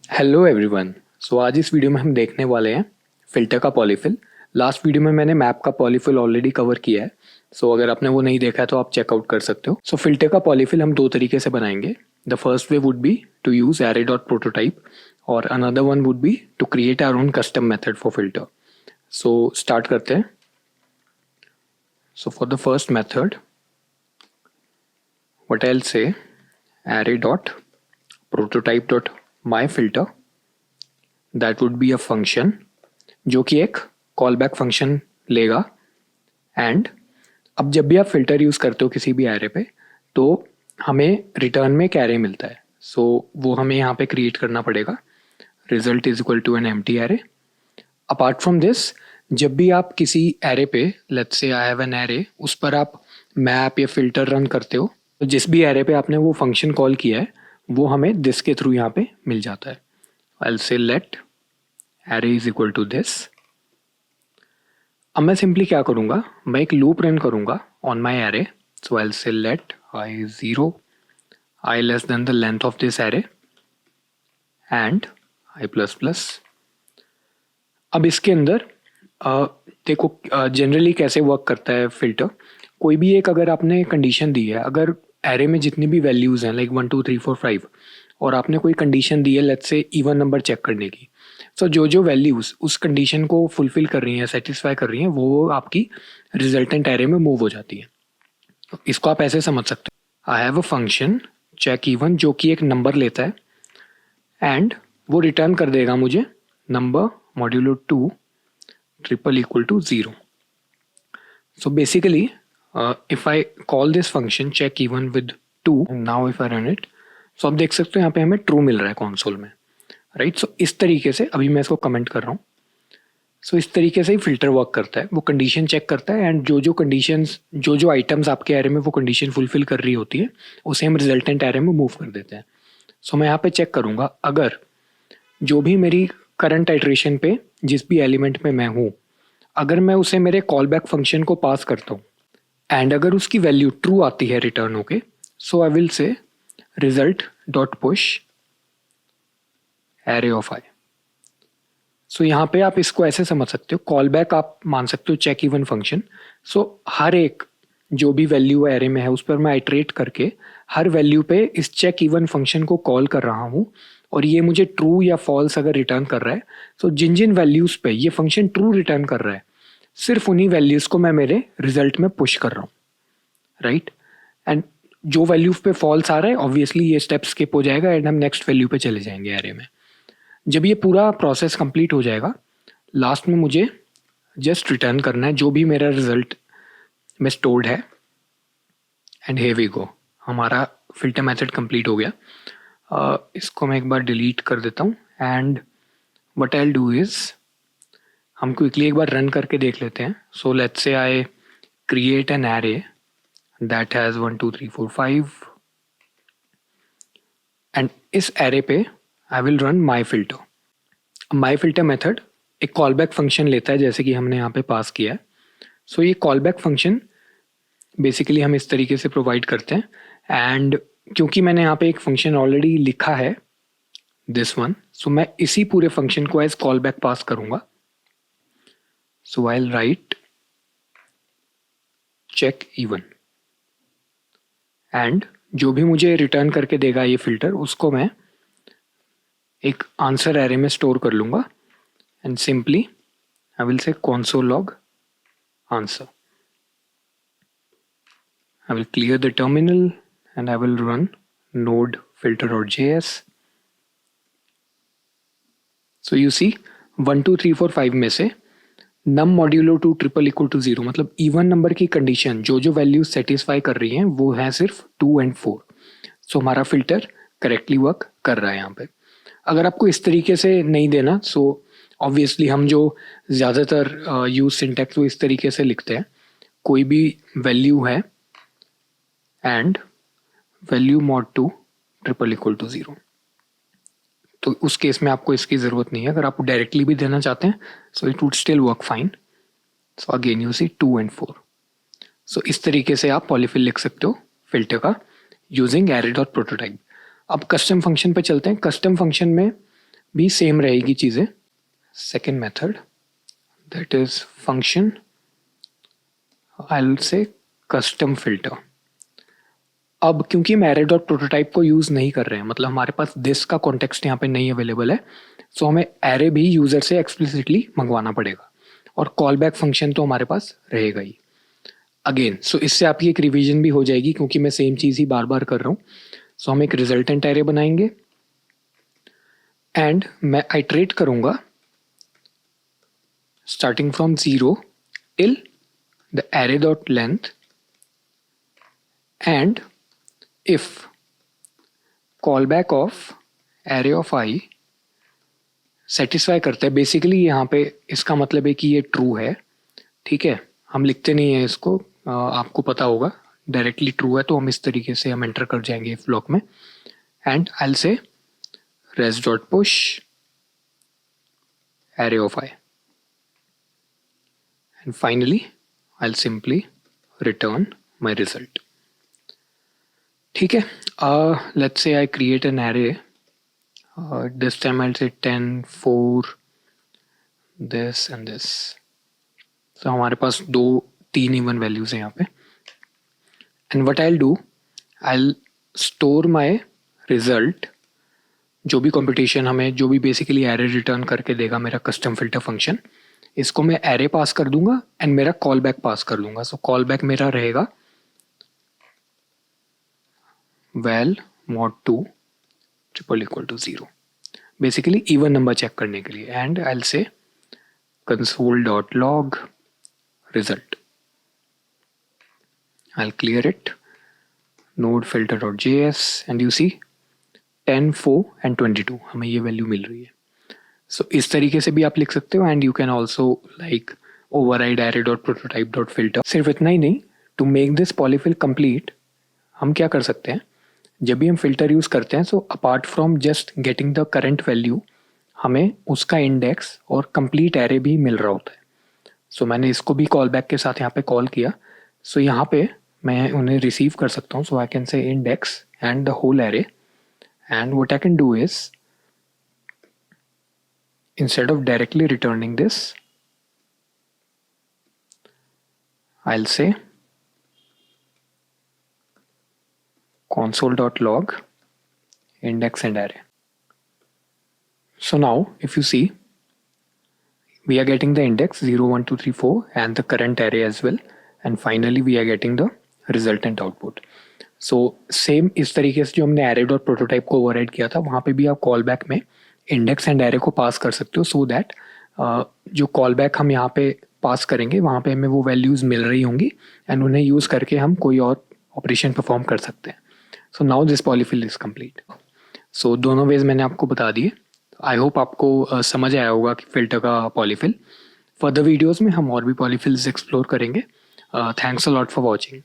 Hello everyone. सो आज इस video में हम देखने वाले हैं फिल्टर का पॉलीफिल। लास्ट वीडियो में मैंने मैप का पॉलीफिल ऑलरेडी कवर किया है। सो अगर आपने वो नहीं देखा है तो आप चेकआउट कर सकते हो। सो फिल्टर का पॉलीफिल हम दो तरीके से बनाएंगे। The first way would be to use array dot prototype और another one would be to create our own custom method for filter. So start करते हैं। So for the first method what I'll say array dot prototype dot my filter that would be a function जो कि एक call back function लेगा। And अब जब भी आप फिल्टर यूज़ करते हो किसी भी एरे पे तो हमें रिटर्न में एक एरे मिलता है। सो वो हमें यहाँ पे क्रिएट करना पड़ेगा। Result is equal to an empty array. Apart from this, जब भी आप किसी एरे पे let's say I have an array उस पर आप मैप या फिल्टर रन करते हो तो जिस भी एरे पे आपने वो फंक्शन कॉल किया है वो हमें दिस के थ्रू यहाँ पे मिल जाता है। I will say let array is equal to this. अब मैं सिंपली क्या करूँगा, मैं एक लूप रन करूँगा on my array. So I will say let i zero i less than the length of this array and i plus plus. अब इसके अंदर देखो जनरली कैसे वर्क करता है फिल्टर। कोई भी एक अगर आपने कंडीशन दी है, अगर एरे में जितनी भी वैल्यूज़ हैं लाइक 1 2 3 4 5 और आपने कोई कंडीशन दी है let's say even number check करने की, सो जो जो वैल्यूज़ उस कंडीशन को फुलफिल कर रही हैं, सेटिस्फाई कर रही हैं, वो आपकी रिजल्टेंट एरे में मूव हो जाती है। इसको आप ऐसे समझ सकते हो, I have a function check even जो कि एक नंबर लेता है एंड वो रिटर्न कर देगा मुझे number modulo 2 triple equal to 0। So basically, if I call this function check even with 2, now if I run it, so आप देख सकते हो यहाँ पे हमें ट्रू मिल रहा है कॉन्सोल में, राइट। सो इस तरीके से अभी मैं इसको कमेंट कर रहा हूँ। सो इस तरीके से ही फिल्टर वर्क करता है। वो कंडीशन चेक करता है एंड जो जो कंडीशंस जो जो आइटम्स आपके एरे में वो कंडीशन फुलफिल कर रही होती है उसे हम रिजल्टेंट एरे में मूव कर देते हैं। सो मैं यहाँ पे चेक करूँगा अगर जो भी मेरी करंट आइट्रेशन पे जिस भी एलिमेंट में मैं हूँ, अगर मैं उसे मेरे कॉल बैक फंक्शन को पास करता हूँ एंड अगर उसकी वैल्यू ट्रू आती है रिटर्न होके, so I will say result dot push array of I. So यहाँ पे आप इसको ऐसे समझ सकते हो, कॉल बैक आप मान सकते हो चेक इवन फंक्शन। सो हर एक जो भी वैल्यू एरे में है उस पर मैं आइट्रेट करके हर वैल्यू पे इस चेक इवन फंक्शन को कॉल कर रहा हूँ और ये मुझे ट्रू या फॉल्स अगर रिटर्न कर रहा है, सो जिन जिन वैल्यूज़ पे ये फंक्शन ट्रू रिटर्न कर रहा है सिर्फ उन्हीं वैल्यूज़ को मैं मेरे रिजल्ट में पुश कर रहा हूँ, राइट। एंड जो वैल्यू पे फॉल्स आ रहा है ऑब्वियसली ये स्टेप स्किप हो जाएगा एंड हम नेक्स्ट वैल्यू पे चले जाएंगे एरे में। जब ये पूरा प्रोसेस कंप्लीट हो जाएगा लास्ट में मुझे जस्ट रिटर्न करना है जो भी मेरा रिजल्ट में स्टोर्ड है एंड हियर वी गो, हमारा फिल्टर मेथड कंप्लीट हो गया। इसको मैं एक बार डिलीट कर देता हूँ and what I will do is हम क्विकली एक बार रन करके देख लेते हैं। So let's say I create an array that has 1 2 3 4 5 and इस एरे पे I will run my filter. My filter method एक कॉल बैक फंक्शन लेता है जैसे कि हमने यहाँ पे पास किया है। सो ये कॉल बैक फंक्शन बेसिकली हम इस तरीके से प्रोवाइड करते हैं एंड क्योंकि मैंने यहाँ पे एक फंक्शन ऑलरेडी लिखा है दिस वन, सो मैं इसी पूरे फंक्शन को एज कॉल बैक पास करूँगा। So I'll write check even and जो भी मुझे रिटर्न करके देगा ये फिल्टर उसको मैं एक आंसर एरे में स्टोर कर लूँगा एंड सिंपली आई विल से console log answer. I will clear the terminal and I will run node filter.js. So you see 1 2 3 4 5 में से नम मॉड्यूलो 2 ट्रिपल इक्वल टू 0 मतलब इवन नंबर की कंडीशन जो जो वैल्यूज सेटिस्फाई कर रही हैं वो है सिर्फ 2 एंड 4। सो हमारा फिल्टर करेक्टली वर्क कर रहा है यहाँ पे। अगर आपको इस तरीके से नहीं देना, सो ऑब्वियसली हम जो ज़्यादातर यूज सिंटैक्स वो इस तरीके से लिखते हैं, कोई भी वैल्यू है and value mod 2 triple equal to 0, तो उस केस में आपको इसकी ज़रूरत नहीं है। अगर आप डायरेक्टली भी देना चाहते हैं so it would still work fine. So again you see 2 and 4। So इस तरीके से आप पॉलीफिल लिख सकते हो फिल्टर का यूजिंग एरे डॉट प्रोटोटाइप। अब कस्टम फंक्शन पे चलते हैं। कस्टम फंक्शन में भी सेम रहेगी चीज़ें. Second method, that is function, I will से कस्टम फिल्टर. अब क्योंकि हम एरे डॉट प्रोटोटाइप को यूज़ नहीं कर रहे हैं, मतलब हमारे पास दिस का कॉन्टेक्स्ट यहाँ पे नहीं अवेलेबल है, सो हमें एरे भी यूज़र से एक्सप्लिसिटली मंगवाना पड़ेगा और कॉल बैक फंक्शन तो हमारे पास रहेगा ही. अगेन सो इससे आपकी एक रिवीजन भी हो जाएगी क्योंकि मैं सेम चीज़ ही बार बार कर रहा हूँ. सो हम एक रिजल्टेंट एरे बनाएंगे एंड मैं आइट्रेट करूँगा starting from 0 till the array dot length and if callback of array of I satisfy करता है. बेसिकली यहाँ पे इसका मतलब है कि ये ट्रू है. ठीक है, हम लिखते नहीं है इसको, आपको पता होगा डायरेक्टली ट्रू है तो हम इस तरीके से हम एंटर कर जाएंगे इफ ब्लॉक में. एंड आई विल से res dot push array of I and finally I'll simply return my result. ठीक है, let's say I create an array. This time I'll say 10, 4, this and this. So हमारे पास 2-3 even values हैं यहाँ पे. And what I'll do, I'll store my result, जो भी computation हमें, जो भी बेसिकली एरे रिटर्न करके देगा मेरा कस्टम फिल्टर फंक्शन, इसको मैं एरे पास कर दूंगा एंड मेरा कॉल बैक पास कर दूंगा. सो कॉल बैक मेरा रहेगा val mod 2 triple equal to 0, basically even number check करने के लिए. एंड आई विल से console.log result. I'll clear it, node filter.js, and you see 10, 4 and 22 हमें ये वैल्यू मिल रही है. सो इस तरीके से भी आप लिख सकते हो. And you can also like override array dot prototype dot filter. सिर्फ इतना ही नहीं, to make this polyfill complete हम क्या कर सकते हैं, जब भी हम फिल्टर यूज़ करते हैं, so apart from just getting the current value, हमें उसका इंडेक्स और कंप्लीट एरे भी मिल रहा होता है. सो मैंने इसको भी कॉल बैक के साथ यहाँ पे कॉल किया. सो यहाँ पे मैं उन्हें रिसीव कर सकता हूँ. So I can say index and the whole array. And what I can do is, instead of directly returning this, I'll say console.log index and array. So now if you see, we are getting the index 0, 1, 2, 3, 4 and the current array as well, and finally we are getting the resultant output. So same इस तरीके से जो हमने array dot prototype को override किया था, वहाँ पे भी आप callback में इंडेक्स एंड एरे को पास कर सकते हो. सो दैट जो कॉल बैक हम यहाँ पे पास करेंगे वहाँ पे हमें वो वैल्यूज़ मिल रही होंगी एंड उन्हें यूज़ करके हम कोई और ऑपरेशन परफॉर्म कर सकते हैं. So now this polyfill is complete. So दोनों वेज मैंने आपको बता दिए. आई होप आपको समझ आया होगा कि फिल्टर का पॉलीफिल. फर्दर वीडियोज़ में हम और भी पॉलीफिल्स एक्सप्लोर करेंगे. Thanks a lot for watching.